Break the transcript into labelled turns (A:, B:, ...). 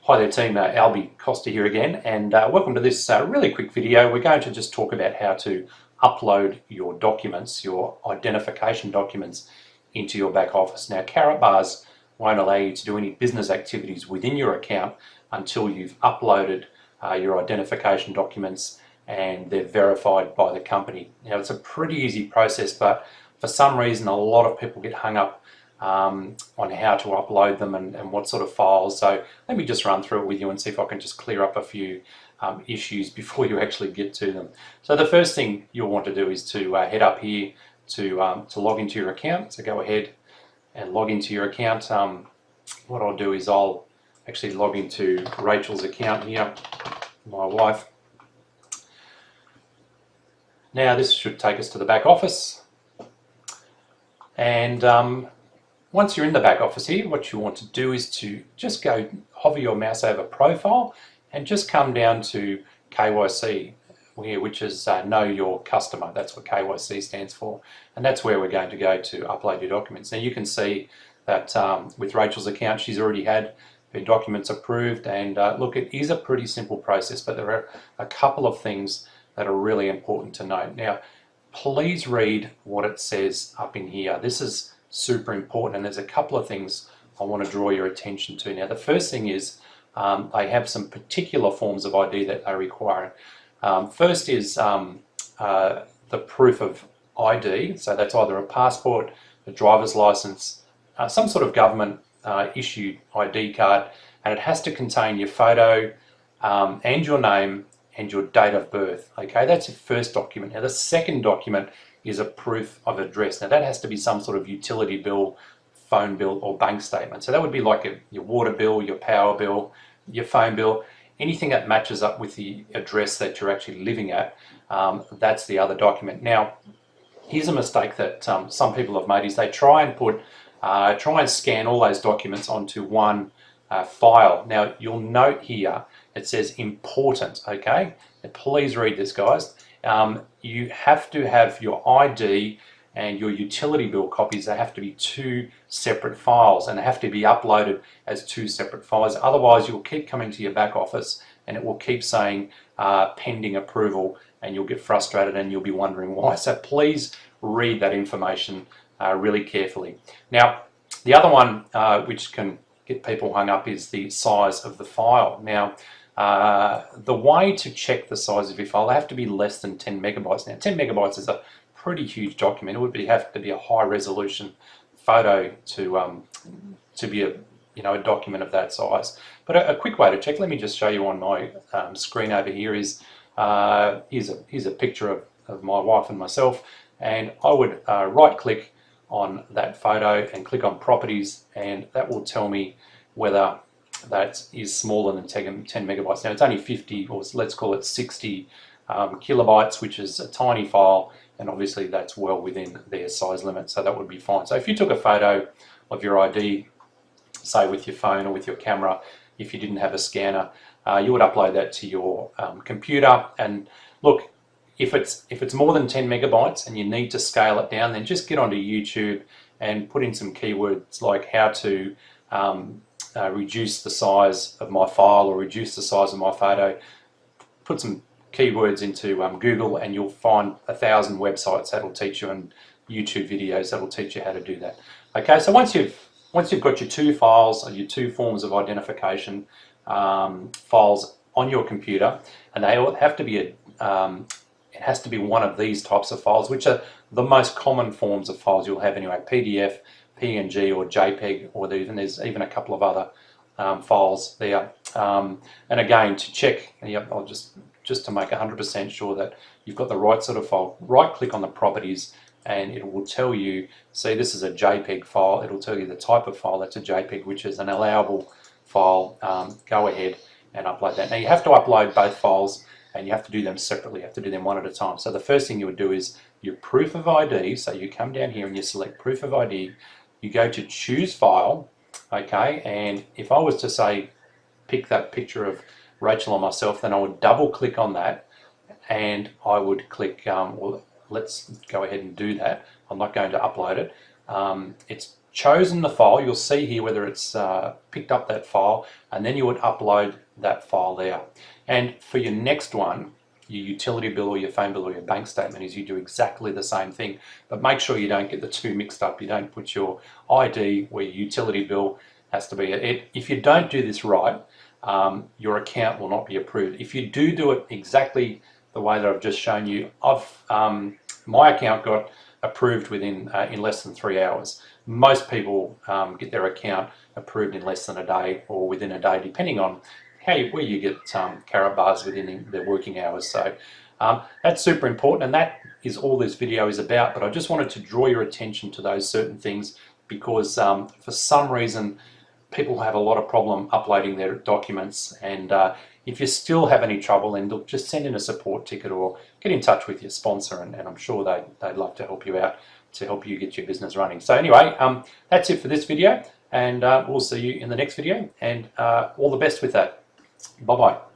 A: Hi there team, Albie Costa here again, and welcome to this really quick video. We're going to just talk about how to upload your documents, your identification documents, into your back office. Now, Karatbars won't allow you to do any business activities within your account until you've uploaded your identification documents and they're verified by the company. Now, it's a pretty easy process, but for some reason a lot of people get hung up on how to upload them and what sort of files. So let me just run through it with you and see if I can just clear up a few issues before you actually get to them. So the first thing you'll want to do is to head up here to log into your account. So go ahead and log into your account. What I'll do is I'll actually log into Rachel's account here, my wife. Now this should take us to the back office, and once you're in the back office here, what you want to do is to just go hover your mouse over Profile and just come down to KYC here, which is Know Your Customer. That's what KYC stands for, and that's where we're going to go to upload your documents. Now you can see that with Rachel's account, she's already had her documents approved, and look, it is a pretty simple process, but there are a couple of things that are really important to note. Now, please read what it says up in here. This is super important, and there's a couple of things I want to draw your attention to. Now, the first thing is they have some particular forms of ID that they require. First is the proof of ID, so that's either a passport, a driver's license, some sort of government issued ID card, and it has to contain your photo and your name and your date of birth. Okay, that's your first document. Now the second document is a proof of address. Now that has to be some sort of utility bill, phone bill, or bank statement. So that would be like your water bill, your power bill, your phone bill, anything that matches up with the address that you're actually living at. That's the other document. Now, here's a mistake that some people have made: is they try and scan all those documents onto one file. Now you'll note here it says important. Okay, now, please read this, guys. You have to have your ID and your utility bill copies. They have to be two separate files, and they have to be uploaded as two separate files. Otherwise you'll keep coming to your back office and it will keep saying pending approval, and you'll get frustrated and you'll be wondering why. So please read that information really carefully. Now the other one which can get people hung up is the size of the file. Now the way to check the size of your file, they have to be less than 10 megabytes. Now 10 megabytes is a pretty huge document. It would have to be a high resolution photo to be a document of that size. But a quick way to check, let me just show you on my screen over here, is here's a picture of my wife and myself, and I would right click on that photo and click on properties, and that will tell me whether that is smaller than 10 megabytes. Now it's only 50, or let's call it 60 kilobytes, which is a tiny file, and obviously that's well within their size limit, so that would be fine. So if you took a photo of your ID, say with your phone or with your camera, if you didn't have a scanner, you would upload that to your computer. And look, if it's more than 10 megabytes and you need to scale it down, then just get onto YouTube and put in some keywords like how to reduce the size of my file or reduce the size of my photo. Put some keywords into Google, and you'll find 1,000 websites that'll teach you, and YouTube videos that'll teach you how to do that. Okay, so once you've got your two files or your two forms of identification files on your computer, and they all have to be it has to be one of these types of files, which are the most common forms of files you'll have anyway: PDF, PNG, or JPEG, or there's even a couple of other files there. And again, to check, I'll just to make 100% sure that you've got the right sort of file, right click on the properties, and it will tell you, see, this is a JPEG file. It'll tell you the type of file. That's a JPEG, which is an allowable file. Go ahead and upload that. Now you have to upload both files, and you have to do them separately. You have to do them one at a time. So the first thing you would do is your proof of ID. So you come down here and you select proof of ID. You go to choose file, okay, and if I was to say pick that picture of Rachel and myself, then I would double click on that, and I would click, well, let's go ahead and do that. I'm not going to upload it. It's chosen the file, you'll see here whether it's picked up that file, and then you would upload that file there. And for your next one, your utility bill or your phone bill or your bank statement, is you do exactly the same thing, but make sure you don't get the two mixed up. You don't put your ID where your utility bill has to be. If you don't do this right, your account will not be approved. If you do it exactly the way that I've just shown you, my account got approved within in less than 3 hours. Most people get their account approved in less than a day or within a day, depending on where you get Karatbars within the working hours. So that's super important, and that is all this video is about. But I just wanted to draw your attention to those certain things, because for some reason people have a lot of problem uploading their documents. And if you still have any trouble, then look, just send in a support ticket or get in touch with your sponsor, and I'm sure they'd love to help you out, to help you get your business running. So anyway, that's it for this video, and we'll see you in the next video, and all the best with that. Bye-bye.